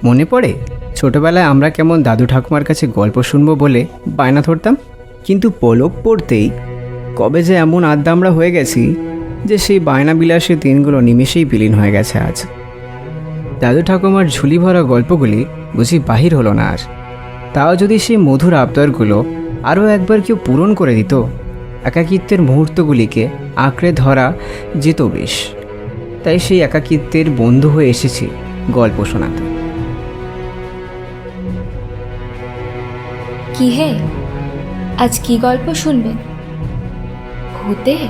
মনে পড়ে ছোটবেলায় আমরা কেমন দাদু ঠাকুমার কাছে গল্প শুনবো বলে বায়না ধরতাম, কিন্তু পলক পড়তেই কবে যে এমন আড্ডা আমরা হয়ে গেছি যে সেই বায়না বিলাসের দিনগুলো নিমেষেই বিলীন হয়ে গেছে। আজ দাদু ঠাকুমার ঝুলি ভরা গল্পগুলি বুঝি বাহির হলো না আর। তাও যদি সেই মধুর আবদারগুলো আরও একবার কেউ পূরণ করে দিত, একাকিত্বের মুহূর্তগুলিকে আঁকড়ে ধরা যেত বেশ। তাই সেই একাকিত্বের বন্ধু হয়ে এসেছি গল্প শোনাতে। কি হে, আজ কি গল্প শুনবেন? ভূতের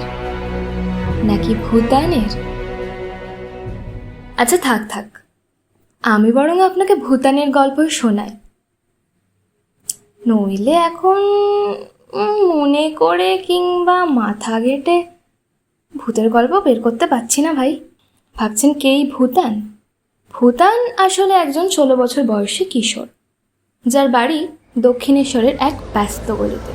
নাকি ভূতানের? আচ্ছা থাক থাক, আমি বরং আপনাকে ভূতানের গল্পই শোনাই। নইলে এখন মনে করে কিংবা মাথা ঘেটে ভূতের গল্প বের করতে পারছি না ভাই। ভাবছেন কেই ভূতান? ভূতান আসলে একজন 16 বছর বয়সী কিশোর, যার বাড়ি দক্ষিণেশ্বরের এক ব্যস্ত গলিতে।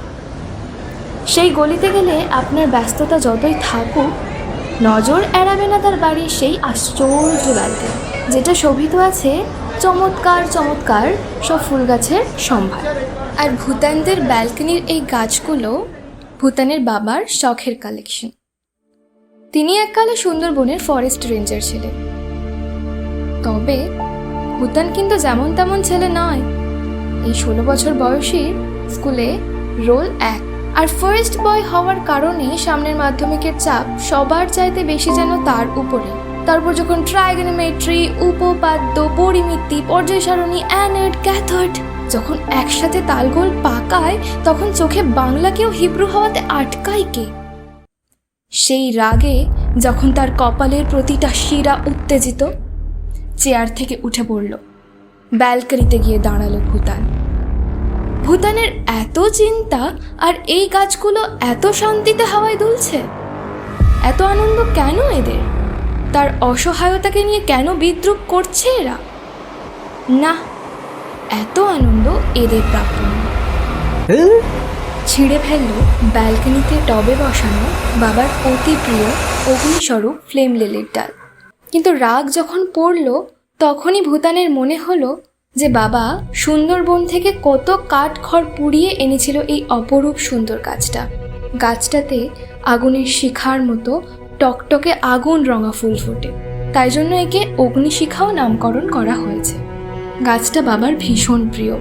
সেই গলিতে গেলে আপনার ব্যস্ততা যতই থাকুক, নজর এড়াবে না তার বাড়ির সেই আশ্চর্য ব্যালকনি, যেটা শোভিত আছে চমৎকার চমৎকার সব ফুল গাছের সম্ভার। আর ভূতানদের ব্যালকনির এই গাছগুলো ভূতানের বাবার শখের কালেকশন। তিনি এককালে সুন্দরবনের ফরেস্ট রেঞ্জার ছিলেন। তবে ভূতান কিন্তু যেমন তেমন ছেলে নয়। এই 16 বছর বয়সী স্কুলে রোল 1, আর ফার্স্ট বয় হওয়ার কারণে সামনের মাধ্যমিকের চাপ সবার চাইতে বেশি যেন তার উপরে। তারপর যখন ট্রাইগোনোমেট্রি, উপপাদ্য, পরিমিতি, পর্যায় সারণী, অ্যানড, ক্যাথড যখন একসাথে তালগোল পাকায়, তখন চোখে বাংলাকেও হিব্রু হওয়াতে আটকায় কে? সেই রাগে যখন তার কপালের প্রতিটা শিরা উত্তেজিত, চেয়ার থেকে উঠে পড়ল, ব্যালকনিতে গিয়ে দাঁড়ালো ভূতান। ভূতানের এত চিন্তা, আর এই গাছগুলো এত শান্তিতে হাওয়ায় দুলছে। এত আনন্দ কেন এদের? তার অসহায়তাকে নিয়ে কেন বিদ্রূপ করছে এরা? না, এত আনন্দ এদের প্রাপ্য নয়। ছিঁড়ে ফেলল ব্যালকনিতে টবে বসানো বাবার অতি প্রিয় অগ্নিস্বরূপ ফ্লেম লিলির ডাল। কিন্তু রাগ যখন পড়ল, তখনই ভূতানের মনে হলো যে বাবা সুন্দরবন থেকে কত কাঠ খড় পুড়িয়ে এনেছিল এই অপরূপ সুন্দর গাছটা। গাছটাতে আগুনের শিখার মতো টকটকে আগুন রঙা ফুল ফোটে, তাই জন্য একে অগ্নিশিখাও নামকরণ করা হয়েছে। গাছটা বাবার ভীষণ প্রিয়।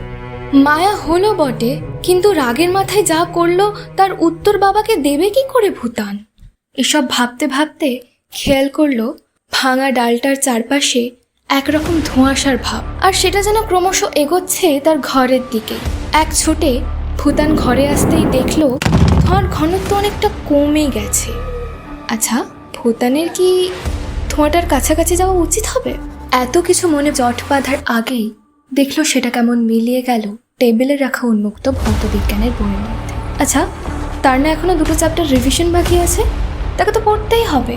মায়া হলো বটে, কিন্তু রাগের মাথায় যা করলো তার উত্তর বাবাকে দেবে কি করে ভূতান? এসব ভাবতে ভাবতে খেয়াল করলো ভাঙা ডালটার চারপাশে একরকম ধোঁয়াশার ভাব, আর সেটা যেন ক্রমশ এগোচ্ছে তার ঘরের দিকে। এক ছোটে ভূতান ঘরে আসতেই দেখলো ধোঁয়ার ঘনত্ব অনেকটা কমে গেছে। আচ্ছা, ভূতানের কি ধোঁয়াটার কাছাকাছি যাওয়া উচিত হবে? এত কিছু মনে জট বাঁধার আগেই দেখলো সেটা কেমন মিলিয়ে গেল টেবিলে রাখা উন্মুক্ত ভৌতবিজ্ঞানের বইয়ের মধ্যে। আচ্ছা, তার না এখনো 2টো চ্যাপ্টার রিভিশন বাকি আছে, তাকে তো পড়তেই হবে।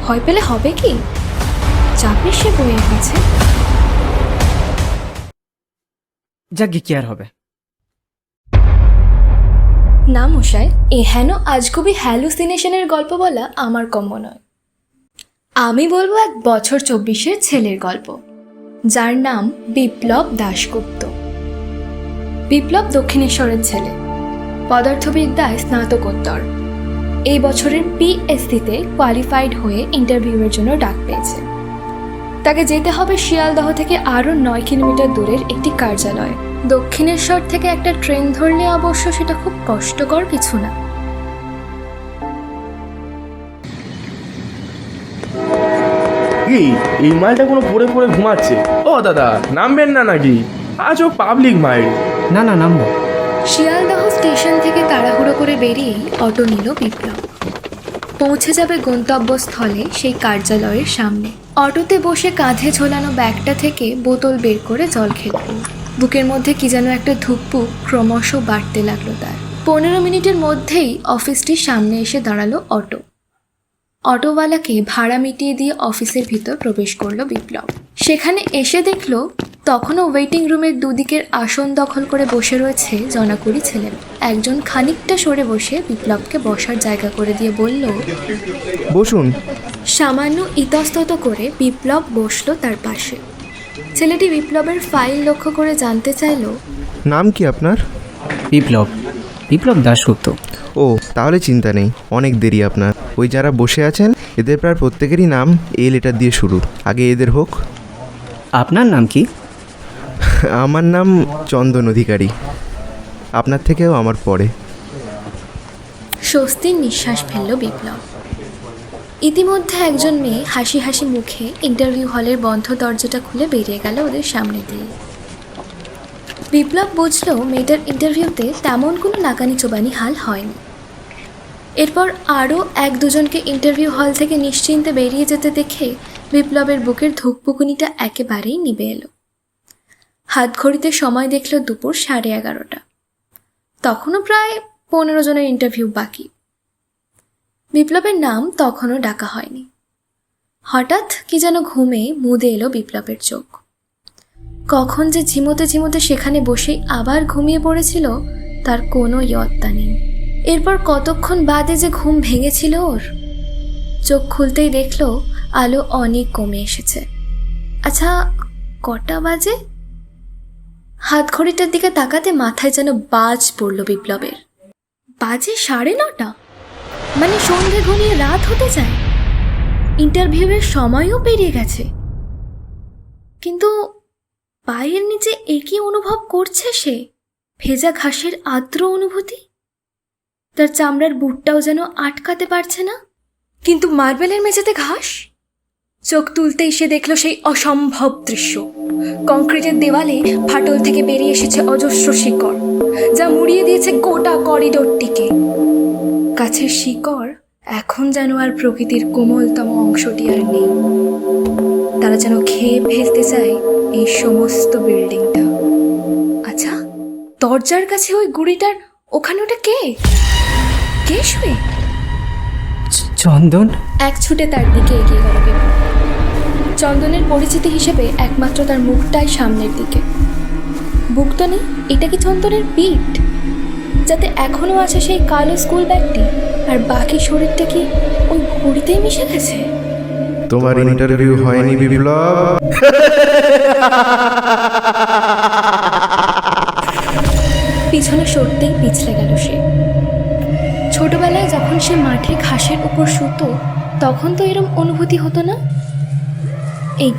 ভয় পেলে হবে কি? চাপে সে বইয়ের কাছে। যাকে কি আর হবে। না মশাই, এ হেন আজগুবি হ্যালুসিনেশনের গল্প বলা আমার কম্য নয়। আমি বলবো এক বছর 24-এর ছেলের গল্প, যার নাম বিপ্লব দাশগুপ্ত। বিপ্লব দক্ষিণেশ্বরের ছেলে, পদার্থবিদ্যায় স্নাতকোত্তর। এই বছরের পিএসসিতে কোয়ালিফাইড হয়ে ইন্টারভিউয়ের জন্য ডাক পেয়েছে। তাকে যেতে হবে শিয়ালদহ থেকে আরও 9 কিলোমিটার দূরের একটি কার্যালয়ে। দক্ষিণেশ্বর থেকে একটা ট্রেন ধরলে অবশ্য সেটা খুব কষ্টকর কিছু না। এই মালটা কোনো পড়ে পড়ে ঘুমাচ্ছে। ও দাদা, নামবেন না নাকি? আজ ও পাবলিক মাইল। না না, নামবো। শিয়ালদহ স্টেশন থেকে তাড়াহুড়ো করে বেরিয়ে অটো নিল বিপ্লব। পৌঁছে যাবে গন্তব্যস্থলে সেই কার্যালয়ের সামনে। অটোতে বসে কাঁধে ঝোলানো ব্যাগটা থেকে বোতল বের করে জল খেল। বুকের মধ্যে কি যেন একটা ধুকপুক ক্রমশ বাড়তে লাগলো তার। 15 মিনিটের মধ্যেই অফিসটির সামনে এসে দাঁড়ালো অটো। অটোওয়ালাকে ভাড়া মিটিয়ে দিয়ে অফিসের ভিতর প্রবেশ করলো বিপ্লব। সেখানে এসে দেখলো তখনও ওয়েটিং রুমের দুদিকের আসন দখল করে বসে রয়েছে জনাকুড়ি ছেলে। একজন খানিকটা সরে বসে বিপ্লবকে বসার জায়গা করে দিয়ে বলল, বসুন। সামান্য ইতস্তত করে বিপ্লব বসলো তার পাশে। ছেলেটি বিপ্লবের ফাইল লক্ষ্য করে জানতে চাইল, নাম কি আপনার? বিপ্লব বিপ্লব দাশগুপ্ত। ও, তাহলে চিন্তা নেই, অনেক দেরি আপনার। ওই যারা বসে আছেন এদের প্রায় প্রত্যেকেরই নাম এ লেটার দিয়ে শুরু। আগে এদের হোক। আপনার নাম কি? আমার নাম চন্দন অধিকারী, আপনার থেকেও আমার পরে। স্বস্তির নিঃশ্বাস ফেলল বিপ্লব। ইতিমধ্যে একজন মেয়ে হাসি হাসি মুখে ইন্টারভিউ হলের বন্ধ দরজাটা খুলে বেরিয়ে গেল ওদের সামনে দিয়ে। বিপ্লব বুঝল মেয়েটার ইন্টারভিউতে তেমন কোনো নাকানি চোবানি হাল হয়নি। এরপর আরও এক দুজনকে ইন্টারভিউ হল থেকে নিশ্চিন্তে বেরিয়ে যেতে দেখে বিপ্লবের বুকের ধুকপুকুনিটা একেবারেই নিভে এলো। হাত ঘড়িতে সময় দেখল দুপুর 11:30। তখনও প্রায় 15 জনের ইন্টারভিউ বাকি। বিপ্লবের নাম তখনও ডাকা হয়নি। হঠাৎ কি যেন ঘুমে মুদে এলো বিপ্লবের চোখ। কখন যে ঝিমোতে ঝিমোতে সেখানে বসেই আবার ঘুমিয়ে পড়েছিল তার কোনো ইয়ত্তা নেই। এরপর কতক্ষণ বাদে যে ঘুম ভেঙেছিল ওর। চোখ খুলতেই দেখলো আলো অনেক কমে এসেছে। আচ্ছা, কটা বাজে? হাত ঘড়িটার দিকে তাকাতে মাথায় যেন বাজ পড়ল বিপ্লবের। বাজে 9:30, মানে সন্ধে ঘনিয়ে রাত হতে যায়। ইন্টারভিউয়ের সময়ও পেরিয়ে গেছে। কিন্তু পায়ের নিচে একই অনুভব করছে সে, ভেজা ঘাসের আর্দ্র অনুভূতি। তার চামড়ার বুটটাও যেন আটকাতে পারছে না। কিন্তু মার্বেলের মেঝেতে ঘাস। চোখ তুলতেই সে দেখল সেই অসম্ভব দৃশ্য। কংক্রিটের দেওয়ালে ফাটল থেকে বেরিয়ে এসেছে অজস্র শিকড়, যা মুড়িয়ে দিয়েছে গোটা করিডোরটিকে। গাছের শিকড় এখন যেন আর প্রকৃতির কোমলতম অংশটি আর নেই। তারা যেন খেয়ে ফেলতে চায় এই সমস্ত বিল্ডিংটা। আচ্ছা, দরজার কাছে ওই গুড়িটার ওখানে ওটা কে? কে শুয়ে? চন্দন। এক ছুটে তার দিকে এগিয়ে গেল বিপ্লব। চন্দনের পরিচিতি হিসেবে একমাত্র তার মুখটাই সামনের দিকে। বুক তো নেই। এটা কি চন্দনের পিঠ, যাতে এখনো আছে সেই কালো স্কুল ব্যাগটি, আর বাকি শরীরটা কি ওই ঘড়িতেই মিশে গেছে? তোমার ইন্টারভিউ হয়নি বিপ্লব। পিছনে সরতেই পিছলে গেল সে। ছোটবেলায় যখন সে মাঠে ঘাসের উপর শুতো তখন তো এরম অনুভূতি হতো না। এই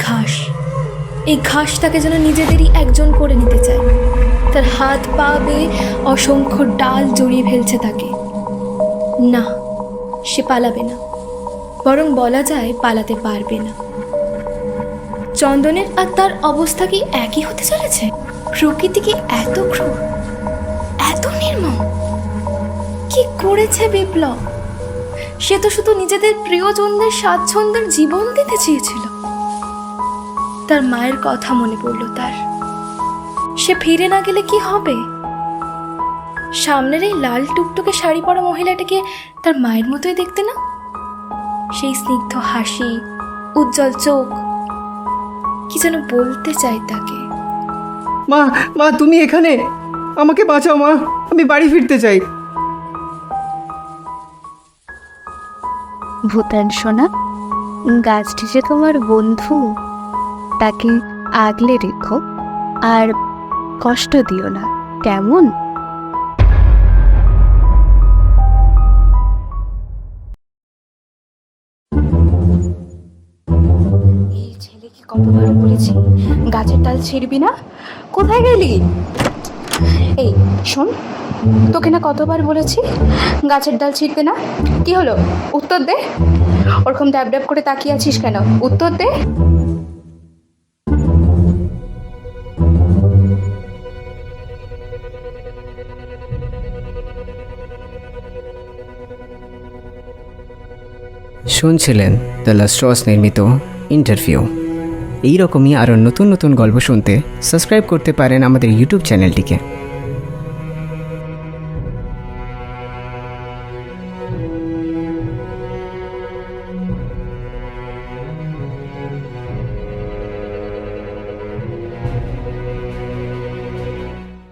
ঘাস তাকে যেন নিজেদেরই একজন করে নিতে চায়। তার হাত পা বেয়ে অসংখ্য ডাল জড়িয়ে ফেলছে তাকে। না, সে পালাবে না, বরং বলা যায় পালাতে পারবে না। চন্দনের আর তার অবস্থা কি একই হতে চলেছে? প্রকৃতি কি এত ক্রূর, এত নির্মম? কি করেছে বিপ্লব? সে তো শুধু নিজেদের প্রিয়জনদের স্বাচ্ছন্দ্যের জীবন দিতে চেয়েছিল। তার মায়ের কথা মনে পড়ল তার। সে ফিরে না গেলে কি হবে? সামনের এই লাল টুকটুকে শাড়ি পরা মহিলাটাকে তার মায়ের মতোই দেখতে না? সেই স্নিগ্ধ হাসি, উজ্জ্বল চোখ, কি যেন বলতে চাই তাকে। মা, মা তুমি এখানে, আমাকে বাঁচাও মা, আমি বাড়ি ফিরতে চাই। ভূতান সোনা, গাছটি যে তোমার বন্ধু, তাকে আগলে রেখো আর কষ্ট দিও না, কেমন? এই ছেলেকে কতবার বলেছি গাছের ডাল ছিঁড়বি না, কোথায় গেলি? এই শোন, তোকে না কতবার বলেছি গাছের ডাল ছিঁড়বে না। কি হলো, উত্তর দে। ওরকম ড্যাব ড্যাব করে তাকিয়ে আছিস কেন? উত্তর দে। শুনছিলেন দ্য লাস্ট রস নির্মিত ইন্টারভিউ। এইরকমই আরও নতুন নতুন গল্প শুনতে সাবস্ক্রাইব করতে পারেন আমাদের ইউটিউব চ্যানেলটিকে।